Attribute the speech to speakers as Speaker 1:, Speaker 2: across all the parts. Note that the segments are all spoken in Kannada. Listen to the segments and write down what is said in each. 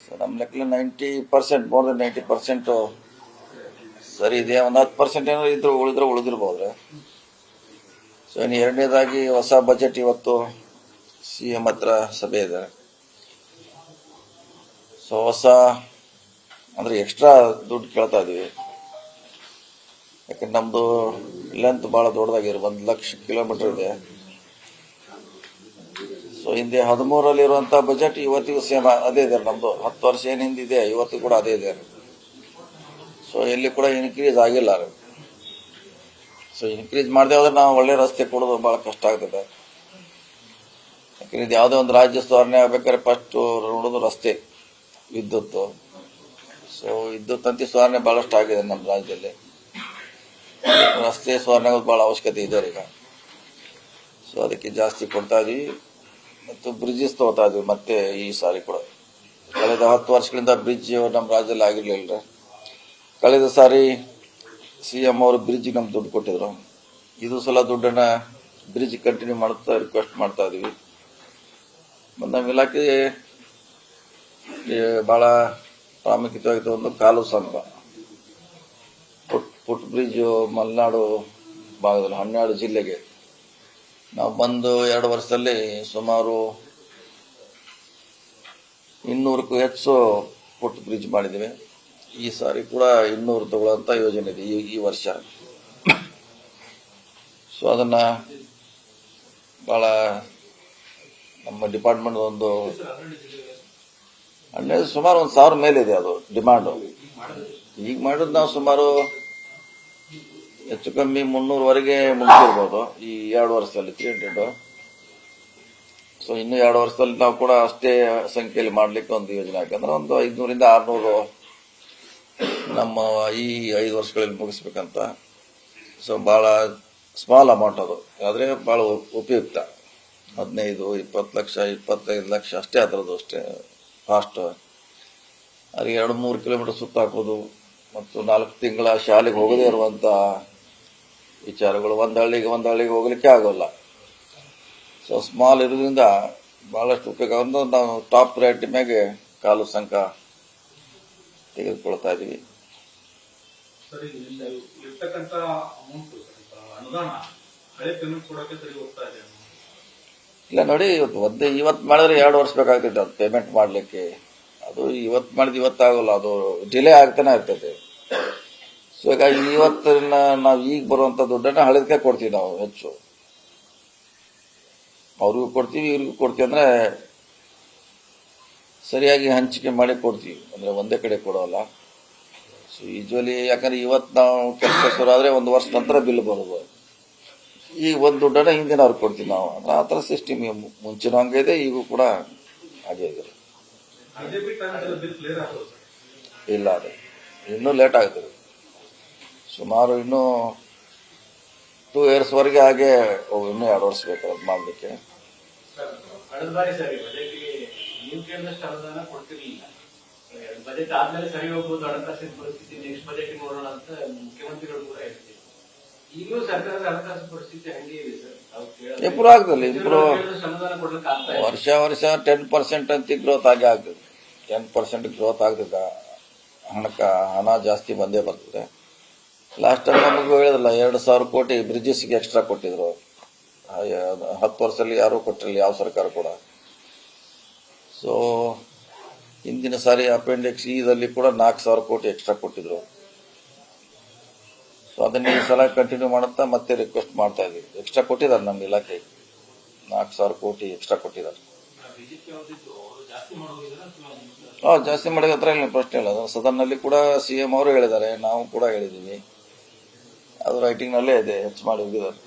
Speaker 1: ಸೊ ನಮ್ಮ ಲೆಕ್ಕದಲ್ಲಿ 90%, ಮೋರ್ ದೆನ್ 90% ಸರಿ ಇದೆ. ಒಂದು 10% ಏನಾದ್ರು ಇದ್ರು ಉಳಿದಿರ್ಬೋದ್ರೆ. ಸೊ ಇನ್ನು ಎರಡನೇದಾಗಿ ಹೊಸ ಬಜೆಟ್ ಇವತ್ತು CM ಹತ್ರ ಸಭೆ ಇದೆ. ಸೊ ಹೊಸ ಅಂದ್ರೆ ಎಕ್ಸ್ಟ್ರಾ ದುಡ್ಡು ಕೇಳ್ತಾ ಇದೀವಿ. ಯಾಕಂದ್ರೆ ನಮ್ದು ಲೆಂತ್ ಬಹಳ ದೊಡ್ಡದಾಗಿರೋ 1,00,000 ಕಿಲೋಮೀಟರ್ ಇದೆ. ಸೊ ಹಿಂದೆ 13ರಲ್ಲಿ ಇರುವಂತ ಬಜೆಟ್ ಇವತ್ತಿಗೂ ಸೇಮ್ ಅದೇ ಇದೆ. ನಮ್ದು 10 ವರ್ಷ ಏನ್ ಹಿಂದಿದೆ ಇವತ್ತು ಕೂಡ ಅದೇ ಇದೆ. ಸೊ ಎಲ್ಲಿ ಕೂಡ ಇನ್ಕ್ರೀಸ್ ಆಗಿಲ್ಲ. ಸೊ ಇನ್ಕ್ರೀಸ್ ಮಾಡದೆ ಹೋದ್ರೆ ನಾವು ಒಳ್ಳೆ ರಸ್ತೆ ಕೊಡೋದು ಬಹಳ ಕಷ್ಟ ಆಗ್ತದೆ. ಯಾಕಂದ್ರೆ ಇದು ಯಾವುದೇ ಒಂದು ರಾಜ್ಯ ಸುಧಾರಣೆ ಆಗ್ಬೇಕಾದ್ರೆ ಫಸ್ಟ್ ನೋಡೋದು ರಸ್ತೆ, ವಿದ್ಯುತ್. ಸೊ ವಿದ್ಯುತ್ ತಂತಿ ಸುಧಾರಣೆ ಬಹಳಷ್ಟು ಆಗಿದೆ ನಮ್ಮ ರಾಜ್ಯದಲ್ಲಿ. ರಸ್ತೆ ಸುಧಾರಣೆ ಬಹಳ ಅವಶ್ಯಕತೆ ಇದೆ ಈಗ. ಸೊ ಅದಕ್ಕೆ ಜಾಸ್ತಿ ಕೊಡ್ತಾ ಇದೀವಿ. ಮತ್ತು ಬ್ರಿಡ್ಜಸ್ ತಗೋತಾ ಇದೀವಿ ಮತ್ತೆ ಈ ಸಾರಿ ಕೂಡ. ಕಳೆದ 10 ವರ್ಷಗಳಿಂದ ಬ್ರಿಡ್ಜ್ ನಮ್ಮ ರಾಜ್ಯದಲ್ಲಿ ಆಗಿರ್ಲಿಲ್ಲ. ಕಳೆದ ಸಾರಿ CM ಅವರು ಬ್ರಿಡ್ಜ್ ನಮ್ಗೆ ದುಡ್ಡು ಕೊಟ್ಟಿದ್ರು. ಇದು ಸಲ ದುಡ್ಡನ್ನ ಬ್ರಿಡ್ಜ್ ಕಂಟಿನ್ಯೂ ಮಾಡುತ್ತಾ ರಿಕ್ವೆಸ್ಟ್ ಮಾಡ್ತಾ ಇದೀವಿ. ನಮ್ಮ ಇಲಾಖೆ ಬಹಳ ಪ್ರಾಮುಖ್ಯತೆ ಒಂದು ಕಾಲು ಸಂಪ ಫುಟ್ ಬ್ರಿಡ್ಜ್ ಮಲೆನಾಡು ಭಾಗದಲ್ಲಿ 12 ಜಿಲ್ಲೆಗೆ ನಾವು ಬಂದು 2 ವರ್ಷದಲ್ಲಿ ಸುಮಾರು 200ಕ್ಕೂ ಹೆಚ್ಚು ಫುಟ್ ಬ್ರಿಡ್ಜ್ ಮಾಡಿದ್ದೇವೆ. ಈ ಸಾರಿ ಕೂಡ 200 ತಗೊಳ್ಳುವಂತ ಯೋಜನೆ ಇದೆ ಈ ವರ್ಷ. ಸೊ ಅದನ್ನ ಬಹಳ ನಮ್ಮ ಡಿಪಾರ್ಟ್ಮೆಂಟ್ ಒಂದು ಸುಮಾರು 1,000 ಮೇಲೆ ಇದೆ ಅದು ಡಿಮಾಂಡ್. ಈಗ ಮಾಡಿದ್ ನಾವು ಸುಮಾರು ಹೆಚ್ಚು ಕಮ್ಮಿ 300ವರೆಗೆ ಮುಗಿಸಿರ್ಬೋದು ಈ 2 ವರ್ಷದಲ್ಲಿ 300. ಸೊ ಇನ್ನು 2 ವರ್ಷದಲ್ಲಿ ನಾವು ಕೂಡ ಅಷ್ಟೇ ಸಂಖ್ಯೆಯಲ್ಲಿ ಮಾಡ್ಲಿಕ್ಕೆ ಒಂದು ಯೋಜನೆ ಹಾಕಂದ್ರೆ ಒಂದು 500ರಿಂದ 600 ನಮ್ಮ ಈ 5 ವರ್ಷಗಳಲ್ಲಿ ಮುಗಿಸ್ಬೇಕಂತ. ಸೊ ಬಹಳ ಸ್ಮಾಲ್ ಅಮೌಂಟ್ ಅದು, ಆದ್ರೆ ಬಹಳ ಉಪಯುಕ್ತ. 15, 20 ಲಕ್ಷ, 25 ಲಕ್ಷ ಅಷ್ಟೇ ಅದರದ್ದು, ಅಷ್ಟೇ ಫಾಸ್ಟ್. ಅದಕ್ಕೆ 2-3 ಕಿಲೋಮೀಟರ್ ಸುತ್ತ ಹಾಕೋದು ಮತ್ತು 4 ತಿಂಗಳ ಶಾಲೆಗೆ ಹೋಗದೇ ಇರುವಂತ ವಿಚಾರಗಳು. ಒಂದು ಹಳ್ಳಿಗೆ ಹೋಗ್ಲಿಕ್ಕೆ ಆಗೋಲ್ಲ. ಸೊ ಸ್ಮಾಲ್ ಇರೋದ್ರಿಂದ ಬಹಳಷ್ಟು ಉಪಯೋಗ. ಒಂದು ನಾವು ಟಾಪ್ ಪ್ರಯಾರಿಟಿ ಮ್ಯಾಗೆ ಕಾಲು ಸಂಕ ತೆಗೆದುಕೊಳ್ತಾ ಇದೀವಿ. ಇಲ್ಲ ನೋಡಿ, ಇವತ್ತು ಮಾಡಿದ್ರೆ 2 ವರ್ಷ ಬೇಕಾಗ್ತೈತೆ ಅದು ಪೇಮೆಂಟ್ ಮಾಡ್ಲಿಕ್ಕೆ. ಅದು ಇವತ್ತು ಮಾಡಿದ್ ಇವತ್ತಾಗಲ್ಲ, ಅದು ಡಿಲೇ ಆಗ್ತಾನೆ ಇರ್ತೈತೆ. ಸೊ ಹೀಗಾಗಿ ಇವತ್ತಿನ ನಾವು ಈಗ ಬರುವಂತ ದುಡ್ಡನ್ನ ಹಳದಕ್ಕೆ ಕೊಡ್ತೀವಿ ನಾವು ಹೆಚ್ಚು. ಅವ್ರಿಗೂ ಕೊಡ್ತೀವಿ, ಇವ್ರಿಗೂ ಕೊಡ್ತೀವಿ. ಅಂದ್ರೆ ಸರಿಯಾಗಿ ಹಂಚಿಕೆ ಮಾಡಿ ಕೊಡ್ತೀವಿ, ಅಂದ್ರೆ ಒಂದೇ ಕಡೆ ಕೊಡೋಲ್ಲ. ಸೊ ಯೂಶುವಲಿ ಯಾಕಂದ್ರೆ ಇವತ್ತು ನಾವು ಕೆಲಸ ಶುರು ಆದ್ರೆ 1 ವರ್ಷ ನಂತರ ಬಿಲ್ ಬರೋದು. ಈಗ ಒಂದು ದುಡ್ಡನ್ನ ಹಿಂದಿನ ಅವ್ರಿಗೆ ಕೊಡ್ತೀವಿ ನಾವು. ಆ ತರ ಸಿಸ್ಟಮ್ ಮುಂಚಿನ ಹಂಗೆ ಇದೆ, ಈಗೂ ಕೂಡ ಹಾಗೆ ಇದೆ. ಇಲ್ಲ, ಅದೇ ಇನ್ನೂ ಲೇಟ್ ಆಗ್ತದೆ. ಸುಮಾರು ಇನ್ನೂ 2 years ವರೆಗೆ ಹಾಗೆ ಇನ್ನೂ 2 ವರ್ಷ ಬೇಕಾದ್ರೆ ಮಾಡ್ಲಿಕ್ಕೆ.
Speaker 2: ಬಜೆಟ್ ಆದ್ಮೇಲೆ ಸರಿ ಹೋಗ್ಬೋದು, ಹಣಕಾಸಿನ ಪರಿಸ್ಥಿತಿ ನೆಕ್ಸ್ಟ್ ಬಜೆಟ್ ನೋಡೋಣ ಅಂತ ಮುಖ್ಯಮಂತ್ರಿಗಳು ಕೂಡ ಹೇಳ್ತೀವಿ. ಈಗಲೂ ಸರ್ಕಾರದ ಹಣಕಾಸು ಪರಿಸ್ಥಿತಿ ಹಂಗೆ ಇದೆ ಸರ್.
Speaker 1: ಇಂಪ್ರೂವ್ ಆಗ್ತದೆ. ವರ್ಷ 10% ಅಂತ ಗ್ರೋತ್ ಆಗೇ ಆಗ್ತದೆ. 10% ಗ್ರೋತ್ ಆಗ್ತದೆ. ಹಣ ಜಾಸ್ತಿ ಬಂದೇ ಬರ್ತದೆ. ಲಾಸ್ಟ್ ಟೈಮ್ ನಮಗೂ ಹೇಳಿದ್ರಲ್ಲ, 2,000 ಕೋಟಿ ಬ್ರಿಡ್ಜಸ್ಗೆ ಎಕ್ಸ್ಟ್ರಾ ಕೊಟ್ಟಿದ್ರು. 10 ವರ್ಷದಲ್ಲಿ ಯಾರೂ ಕೊಟ್ಟಿರಲಿಲ್ಲ, ಯಾವ ಸರ್ಕಾರ ಕೂಡ. ಸೊ ಹಿಂದಿನ ಸಾರಿ ಅಪೆಂಡಿಕ್ಸ್ ಇದಲ್ಲಿ ಕೂಡ 4,000 ಕೋಟಿ ಎಕ್ಸ್ಟ್ರಾ ಕೊಟ್ಟಿದ್ರು. ಸೊ ಅದನ್ನ ಈ ಸಲ ಕಂಟಿನ್ಯೂ ಮಾಡುತ್ತಾ ಮತ್ತೆ ರಿಕ್ವೆಸ್ಟ್ ಮಾಡ್ತಾ ಇದೀವಿ. ಎಕ್ಸ್ಟ್ರಾ ಕೊಟ್ಟಿದ್ದಾರೆ ನಮ್ಮ ಇಲಾಖೆ, 4,000 ಕೋಟಿ ಎಕ್ಸ್ಟ್ರಾ ಕೊಟ್ಟಿದ್ದಾರೆ. ಜಾಸ್ತಿ ಮಾಡಿದ ಹತ್ರ ಇಲ್ಲ, ಪ್ರಶ್ನೆ ಇಲ್ಲ. ಸದನ್ನಲ್ಲಿ ಕೂಡ CM ಅವರು ಹೇಳಿದ್ದಾರೆ, ನಾವು ಕೂಡ ಹೇಳಿದೀವಿ. ಅದು ರೈಟಿಂಗ್ ನಲ್ಲೇ ಇದೆ, ಹೆಚ್ಚು ಮಾಡಿ ಹೋಗಿದ್ದಾರೆ.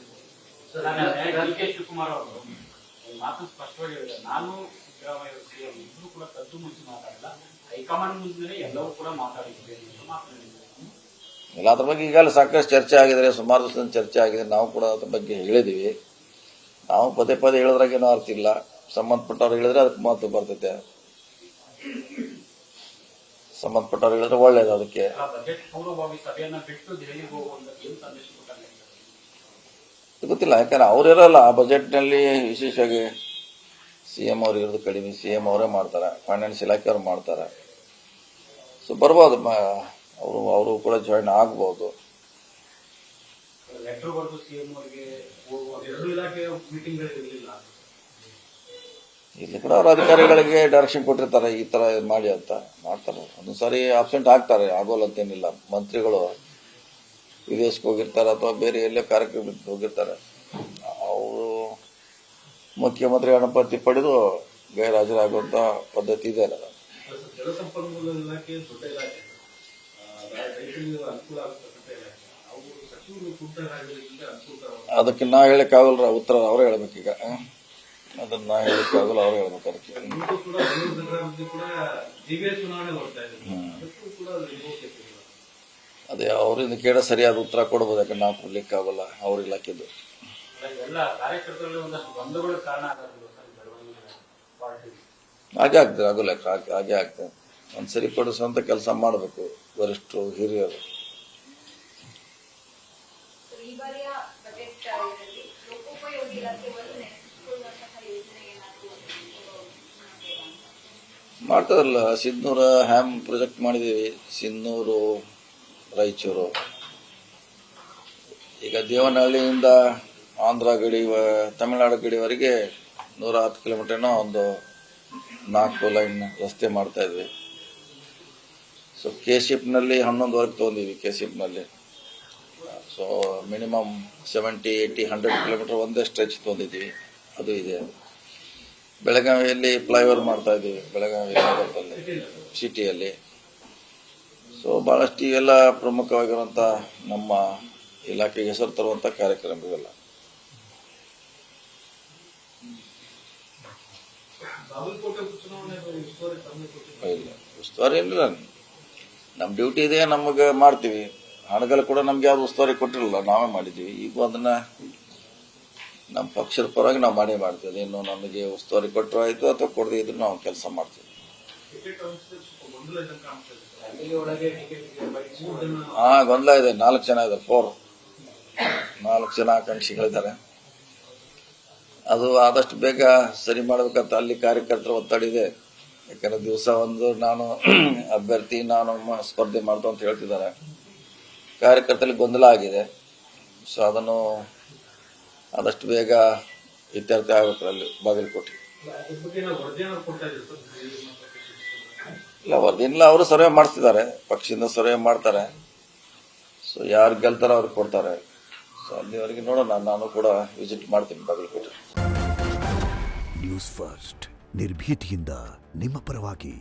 Speaker 1: ಇಲ್ಲ, ಅದ್ರ ಬಗ್ಗೆ ಈಗಾಗಲೇ ಸಾಕಷ್ಟು ಚರ್ಚೆ ಆಗಿದೆ, ಸುಮಾರು ದಿವಸದ ಚರ್ಚೆ ಆಗಿದೆ. ನಾವು ಕೂಡ ಅದ್ರ ಬಗ್ಗೆ ಹೇಳಿದೀವಿ. ನಾವು ಪದೇ ಹೇಳಿದ್ರಾಗೇನೋ ಅರ್ಥ ಇಲ್ಲ. ಸಂಬಂಧಪಟ್ಟವ್ರು ಹೇಳಿದ್ರೆ ಅದಕ್ಕೆ ಮಹತ್ವ ಬರ್ತೈತೆ. ಸಂಬಂಧಪಟ್ಟವ್ರು ಹೇಳಿದ್ರೆ ಒಳ್ಳೇದು. ಅದಕ್ಕೆ ಗೊತ್ತಿಲ್ಲ, ಯಾಕಂದ್ರೆ ಅವ್ರಿರಲ್ಲ ಆ ಬಜೆಟ್ ನಲ್ಲಿ. ವಿಶೇಷವಾಗಿ CM ಅವ್ರು ಇರೋದು ಕಡಿಮೆ. CM ಅವರೇ ಮಾಡ್ತಾರೆ, ಫೈನಾನ್ಸ್ ಇಲಾಖೆ ಅವ್ರು ಮಾಡ್ತಾರೆ. ಸೊ ಬರ್ಬೋದು, ಅವರು ಕೂಡ ಜಾಯಿನ್ ಆಗ್ಬೋದು.
Speaker 2: ಲೆಟರ್ ಬರೆದು ಸಿಎಂ ಅವರಿಗೆ ಎರಡು ಇಲಾಖೆ ಮೀಟಿಂಗ್ಗಳಿರಲಿಲ್ಲ.
Speaker 1: ಇಲ್ಲಿ ಕೂಡ ಅವ್ರ ಅಧಿಕಾರಿಗಳಿಗೆ ಡೈರೆಕ್ಷನ್ ಕೊಟ್ಟಿರ್ತಾರೆ, ಈ ತರ ಮಾಡಿ ಅಂತ ಮಾಡ್ತಾರೆ. ಒಂದು ಸಾರಿ ಆಬ್ಸೆಂಟ್ ಆಗ್ತಾರೆ, ಆಗೋಲ್ಲ ಅಂತೇನಿಲ್ಲ. ಮಂತ್ರಿಗಳು ವಿದೇಶಕ್ಕೆ ಹೋಗಿರ್ತಾರೆ ಅಥವಾ ಬೇರೆ ಎಲ್ಲೇ ಕಾರ್ಯಕ್ರಮಕ್ಕೆ ಹೋಗಿರ್ತಾರೆ, ಅವರು ಮುಖ್ಯಮಂತ್ರಿ ಅನುಮತಿ ಪಡೆದು ಗೈರಾಜರಾಗುವಂತ ಪದ್ಧತಿ ಇದೆ.
Speaker 2: ಜಲಸಂಪನ್ಮೂಲ ಇಲಾಖೆ ದೊಡ್ಡ ಇಲಾಖೆ, ರೈತರಿಗೆ ಅನುಕೂಲ ಆಗತಕ್ಕಂಥ ಇಲಾಖೆ. ಅವರು ಸಚಿವರು ಕುಂಠರಾಗಿರೋದ್ರಿಂದ ಅನುಕೂಲಕರ.
Speaker 1: ಅದಕ್ಕೆ ನಾ ಹೇಳಕ್ಕಾಗಲ್ರ, ಉತ್ತರ ಅವರೇ ಹೇಳ್ಬೇಕೀಗ. ಅದನ್ನ ನಾ ಹೇಳಕ್ಕಾಗಲ್ಲ, ಅವ್ರು ಹೇಳ್ಬೇಕು. ಅದಕ್ಕೆ
Speaker 2: ಕೂಡ ಬೆಂಗಳೂರು ನಗರ ಕೂಡ ಜಿಬಿಎಸ್ ಚುನಾವಣೆ ನೋಡ್ತಾ ಇದ್ದಾರೆ, ಅದಕ್ಕೂ ಕೂಡ
Speaker 1: ಅದೇ ಅವರಿಂದ ಕೇಳ ಸರಿಯಾದ ಉತ್ತರ ಕೊಡ್ಬೋದು. ಯಾಕಂದ್ರೆ ನಾವು ಕೊಡ್ಲಿಕ್ಕಾಗಲ್ಲ, ಅವ್ರ ಇಲಾಖೆದು.
Speaker 2: ಎಲ್ಲ ಕಾರ್ಯಕರ್ತರಲ್ಲಿ ಒಂದಷ್ಟು ಗೊಂದಲಗಳ ಕಾರಣ
Speaker 1: ಹಾಗೆ ಆಗ್ತದೆ, ಆಗೋಲ್ಲ, ಹಾಗೆ ಆಗ್ತದೆ. ಒಂದು ಸರಿಪಡಿಸುವಂತ ಕೆಲಸ ಮಾಡಬೇಕು ವರಿಷ್ಠರು, ಹಿರಿಯರು. ಮಾಡ್ತದಲ್ಲ, ಸಿದ್ನೂರ ಹ್ಯಾಮ್ ಪ್ರಾಜೆಕ್ಟ್ ಮಾಡಿದೀವಿ, ಸಿನ್ನೂರು, ರಾಯಚೂರು. ಈಗ ದೇವನಹಳ್ಳಿಯಿಂದ ಆಂಧ್ರ ಗಡಿ, ತಮಿಳುನಾಡು ಗಡಿವರೆಗೆ 110 ಕಿಲೋಮೀಟರ್ನ ಒಂದು 4 ಲೈನ್ ರಸ್ತೆ ಮಾಡ್ತಾ ಇದ್ವಿ. ಸೊ ಕೆಶಿಪ್ನಲ್ಲಿ 11ವರೆಗೆ ತೊಗೊಂಡಿವಿ. ಕೆಶಿಪ್ನಲ್ಲಿ ಸೊ ಮಿನಿಮಮ್ 70, 80, 100 ಕಿಲೋಮೀಟರ್ ಒಂದೇ ಸ್ಟ್ರೆಚ್ ತೊಗೊಂಡಿದ್ದೀವಿ. ಅದು ಇದೆ. ಬೆಳಗಾವಿಯಲ್ಲಿ ಫ್ಲೈಓವರ್ ಮಾಡ್ತಾ ಇದ್ದೀವಿ, ಬೆಳಗಾವಿ ನಗರದಲ್ಲಿ, ಸಿಟಿಯಲ್ಲಿ. ಸೊ ಬಹಳಷ್ಟು ಇವೆಲ್ಲ ಪ್ರಮುಖವಾಗಿರುವಂತ ನಮ್ಮ ಇಲಾಖೆಗೆ ಹೆಸರು ತರುವಂತ ಕಾರ್ಯಕ್ರಮಗಳೆಲ್ಲ. ಇಲ್ಲ, ಉಸ್ತುವಾರಿ ಏನಿಲ್ಲ, ನಮ್ಮ ಡ್ಯೂಟಿ ಇದೆ, ನಮಗೆ ಮಾಡ್ತೀವಿ. ಹಣಗಳು ಕೂಡ ನಮ್ಗೆ ಯಾವ್ದು ಉಸ್ತುವಾರಿ ಕೊಟ್ಟಿರಲಿಲ್ಲ, ನಾವೇ ಮಾಡಿದ್ದೀವಿ. ಈಗ ಅದನ್ನ ನಮ್ಮ ಪಕ್ಷದ ಪರವಾಗಿ ನಾವು ಮಾಡೇ ಮಾಡ್ತೀವಿ. ಇನ್ನು ನಮಗೆ ಉಸ್ತುವಾರಿ ಕೊಟ್ಟರು ಆಯ್ತು ಅಥವಾ ಕೊಡದೇ ಇದ್ರು ನಾವು ಕೆಲಸ ಮಾಡ್ತೀವಿ. ಗೊಂದಲ ಇದೆ. 4 ಜನ ಇದ್ದಾರೆ, 4 ಜನ ಆಕಾಂಕ್ಷಿಗಳಿದ್ದಾರೆ. ಅದು ಆದಷ್ಟು ಬೇಗ ಸರಿ ಮಾಡ್ಬೇಕಂತ ಅಲ್ಲಿ ಕಾರ್ಯಕರ್ತರ ಒತ್ತಡ ಇದೆ. ಯಾಕಂದ್ರೆ ದಿವಸ ಒಂದು ನಾನು ಅಭ್ಯರ್ಥಿ, ನಾನು ಸ್ಪರ್ಧೆ ಮಾಡ್ದು ಅಂತ ಹೇಳ್ತಿದ್ದಾರೆ. ಕಾರ್ಯಕರ್ತರಲ್ಲಿ ಗೊಂದಲ ಆಗಿದೆ. ಸೊ ಅದನ್ನು ಆದಷ್ಟು ಬೇಗ ಇತ್ಯರ್ಥ ಆಗಬೇಕು. ಅಲ್ಲಿ ಬಾಗಲಕೋಟೆ ಇಲ್ಲ, ವರದಿನಿಲ್ಲ, ಅವರು ಸರ್ವೆ ಮಾಡಿಸ್ತಿದ್ದಾರೆ, ಪಕ್ಷದಿಂದ ಸರ್ವೆ ಮಾಡ್ತಾರೆ. ಸೊ ಯಾರು ಗೆಲ್ತಾರ ಅವ್ರಿಗೆ ಕೊಡ್ತಾರೆ. ಸೊ ಅಲ್ಲಿವರೆಗೆ ನೋಡೋಣ, ನಾನು ಕೂಡ ವಿಸಿಟ್ ಮಾಡ್ತೀನಿ ಬಾಗಲಕೋಟೆ.
Speaker 3: ನ್ಯೂಸ್ ಫಸ್ಟ್, ನಿರ್ಭೀತಿಯಿಂದ ನಿಮ್ಮ ಪರವಾಗಿ.